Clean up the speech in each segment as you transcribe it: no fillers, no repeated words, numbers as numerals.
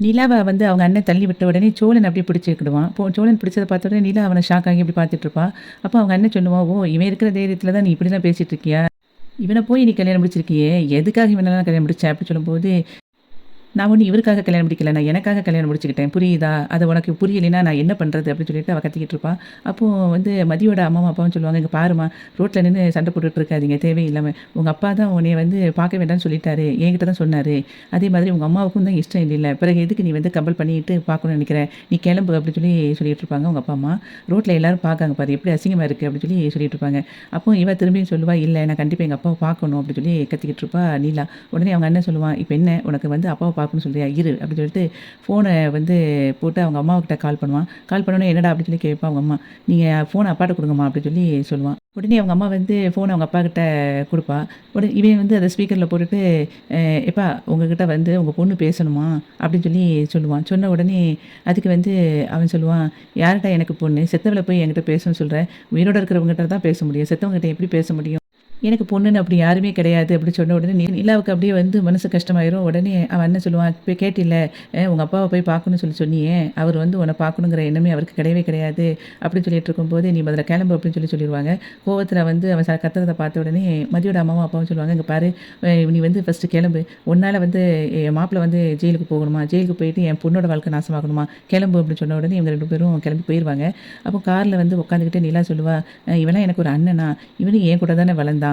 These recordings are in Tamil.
நிலாவ வந்து அவங்க அண்ணன் தள்ளி விட்ட உடனே சோழன் அப்படியே பிடிச்சுக்கிடுவான். சோழன் பிடிச்சத பார்த்த உடனே நிலா அவன ஷாக் ஆகி இப்படி பார்த்துட்டு இருப்பா. அப்போ அவங்க அண்ணன் சொல்லுவான், "ஓ! இவன் இருக்கிற தைரியத்தில தான் நீ இப்படிலாம் பேசிட்டு இருக்கியா? இவன போய் நீ கல்யாணம் முடிச்சிருக்கியே! எதுக்காக இவனெல்லாம் கல்யாணம் முடிச்ச?" அப்படி சொல்லும்போது நான் ஒண்ணும் இவருக்காக கல்யாணம் முடிக்கல. நான் எனக்காக கல்யாணம் முடிச்சுக்கிட்டேன். புரியுதா? அது உனக்கு புரியலைன்னா நான் என்ன பண்றது? அப்படின்னு சொல்லிட்டு அவ கத்திக்கிட்டு இருப்பா. அப்போ வந்து மதியோட அம்மாவும், அப்பாவும் சொல்லுவாங்க, "இங்க பாரும்மா, ரோட்ல நின்னு சண்டை போட்டுட்டு இருக்காதீங்க தேவையில்லாம. உங்க அப்பா தான் உன்னைய வந்து பார்க்க வேண்டாம்னு சொல்லிட்டாரு. என்கிட்ட தான் சொன்னாரு. அதே மாதிரி உங்க அம்மாவுக்கும் தான் இஷ்டம் இல்லைல்ல. பிறகு எதுக்கு நீ வந்து கம்பல் பண்ணிட்டு பார்க்கணும்னு நினைக்கிற? நீ கிளம்பு" அப்படின்னு சொல்லி சொல்லிட்டு இருப்பாங்க உங்க அப்பா, அம்மா. ரோட்ல எல்லாரும் பார்க்காங்க பாரு, எப்படி அசிங்கமா இருக்கு அப்படின்னு சொல்லி சொல்லிட்டு இருப்பாங்க. அப்போ இவ திரும்பியும் சொல்லுவா, "இல்ல நான் கண்டிப்பா எங்க அப்பாவ பார்க்கணும்" அப்படின்னு சொல்லி கத்திக்கிட்டு இருப்பா நீலா. உடனே அவங்க அண்ணன் சொல்லுவான், "இப்ப என்ன உனக்கு வந்து அப்பாவ பார்க்கணும்னு சொல்றியா? இரு" அப்படின்னு சொல்லிட்டு ஃபோனை வந்து போட்டு அவங்க அம்மாவுக்கிட்ட கால் பண்ணுவான். கால் பண்ணோன்னே என்னடா அப்படின்னு சொல்லி கேட்பா அவங்க அம்மா. "நீங்கள் ஃபோனை அப்பாட்ட கொடுங்கம்மா" அப்படின்னு சொல்லி சொல்லுவான். உடனே அவங்க அம்மா வந்து ஃபோனை அவங்க அப்பாக்கிட்ட குடுப்பா. உடனே இவன் வந்து அத ஸ்பீக்கர்ல போட்டுட்டு, எப்பா உங்ககிட்ட வந்து உங்க பொண்ணு பேசணுமா" அப்படின்னு சொல்லி சொல்லுவான். சொன்ன உடனே அதுக்கு வந்து அவன் சொல்லுவான், "யார்டா எனக்கு பொண்ணு? செத்தவள போய் என்கிட்ட பேசணும்னு சொல்ற? உயிரோட இருக்கிறவங்ககிட்ட தான் பேச முடியும். செத்தவங்ககிட்ட எப்படி பேச முடியும்? எனக்கு பொண்ணுன்னு அப்படி யாருமே கிடையாது" அப்படி சொன்ன உடனே நிலாவுக்கு அப்படியே வந்து மனசு கஷ்டமாயிரும். உடனே அவன் அண்ணன் சொல்லுவான், "இப்ப கேட்டில்ல, உங்க அப்பாவ போய் பார்க்கணும்னு சொல்லி சொன்னியே, அவர் வந்து உன்ன பார்க்கணுங்கிற எண்ணமே அவருக்கு கிடையவே கிடையாது" அப்படின்னு சொல்லிட்டு இருக்கும்போது, "நீ முதல்ல கிளம்பு" அப்படின்னு சொல்லி சொல்லிருவாங்க. கோவத்தில வந்து அவன் கத்துறத பார்த்த உடனே மதியோட அம்மாவும், அப்பாவும் சொல்லுவாங்க, "இங்க பாரு, நீ வந்து ஃபர்ஸ்ட்டு கிளம்பு. உன்னால வந்து என் மாப்பிள வந்து ஜெயிலுக்கு போகணுமா? ஜெயிலுக்கு போயிட்டு என் பொண்ணோட வாழ்க்கை நாசமாகணுமா? கிளம்பு" அப்படின்னு சொன்ன உடனே இவங்க 2 பேரும் கிளம்பி போயிருவாங்க. அப்போ கார்ல வந்து உட்காந்துக்கிட்டு நிலா சொல்லுவா, "இவன்லாம் எனக்கு ஒரு அண்ணனா? இவனும் என் கூட தானே வளர்ந்தான்.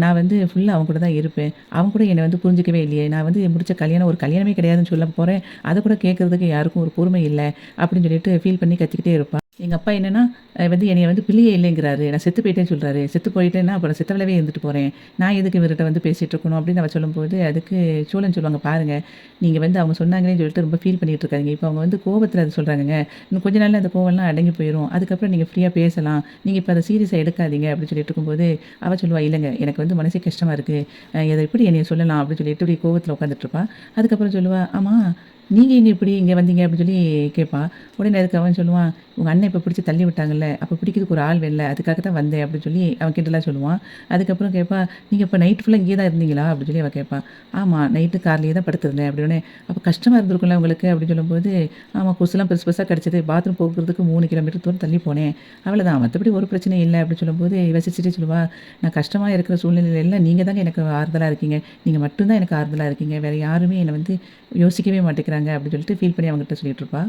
நான் வந்து ஃபுல்லா அவன் கூட தான் இருப்பேன். அவன் கூட என்ன வந்து புரிஞ்சுக்கவே இல்லையே! நான் வந்து முடிச்ச கல்யாணம் ஒரு கல்யாணமே கிடையாதுன்னு சொல்ல போறேன். அத கூட கேட்கறதுக்கு யாருக்கும் ஒரு பொறுமை இல்ல." அப்படின்னு சொல்லிட்டு ஃபீல் பண்ணி கத்திக்கிட்டே இருப்பா. எங்க அப்பா என்னன்னா, வந்து என்னைய வந்து பிள்ளையே இல்லைங்கிறாரு. நான் செத்து போயிட்டேன்னு சொல்றாரு. செத்து போயிட்டேன்னா, அப்புறம் செத்தவளாவே இருந்துட்டு போறேன். நான் எதுக்கு இவர்ட்ட வந்து பேசிட்டு இருக்கணும் அப்படின்னு அவ சொல்லும்போது, அதுக்கு சோழன் சொல்லுவாங்க, "பாருங்க, நீங்க வந்து அவங்க சொன்னாங்களேன்னு சொல்லிட்டு ரொம்ப ஃபீல் பண்ணிட்டு இருக்காதீங்க. இப்ப அவங்க வந்து கோவத்துல அத சொல்றாங்கங்க. இன்னும் கொஞ்ச நாள்ல அந்த கோவம்லாம் அடங்கி போயிரும். அதுக்கப்புறம் நீங்க ஃப்ரீயா பேசலாம். நீங்க இப்ப அத சீரியஸா எடுக்காதீங்க" அப்படின்னு சொல்லிட்டு இருக்கும்போது, அவ சொல்லுவா, "இல்லங்க, எனக்கு வந்து மனசே கஷ்டமா இருக்கு. இத எப்படி என்னைய சொல்லலாம்?" அப்படின்னு சொல்லிட்டு இப்படி கோவத்துல உட்காந்துட்டு இருப்பா. அதுக்கப்புறம் சொல்லுவா, "ஆமா, நீங்க எங்க இப்படி இங்க வந்தீங்க?" அப்படின்னு சொல்லி கேட்பா. உடனே அதுக்கு அவன் சொல்லுவான், "உங்க அண்ணன் இப்ப பிடிச்சு தள்ளி விட்டாங்கல்ல, அப்ப பிடிக்கிறதுக்கு ஒரு ஆள் வேணும்ல, அதுக்காக தான் வந்தேன்" அப்படின்னு சொல்லி அவன் கிண்டலா சொல்லுவான். அதுக்கப்புறம் கேட்பா, "நீங்க இப்ப நைட் ஃபுல்லா இங்கேயே தான் இருந்தீங்களா?" அப்படின்னு சொல்லி அவ கேட்பா. "ஆமா, நைட்டு கார்லயே தான் படுத்திருந்தேன்" அப்படின்னோனே, "அப்ப கஷ்டமா இருந்திருக்கும்ல உங்களுக்கு?" அப்படின்னு சொல்லும்போது, "ஆமா, கொசுலாம் பெருசு பெருசா கடிச்சது. பாத்ரூம் போகுறதுக்கு 3 கிலோமீட்டர் தூரம் தள்ளி போனேன். அவ்வளதான். மத்தபடி ஒரு பிரச்சனையும் இல்ல" அப்படின்னு சொல்லும்போது, இவ சிரிச்சுட்டே சொல்லுவா, "நான் கஷ்டமா இருக்கிற சூழ்நிலையில எல்லாம் நீங்க தாங்க எனக்கு ஆறுதலா இருக்கீங்க. நீங்க மட்டும் தான் எனக்கு ஆறுதலா இருக்கீங்க. வேற யாருமே என்ன வந்து யோசிக்கவே மாட்டேங்கிறாங்க" அப்படின்னு சொல்லிட்டு ஃபீல் பண்ணி அவங்ககிட்ட சொல்லிட்டு இருப்பா.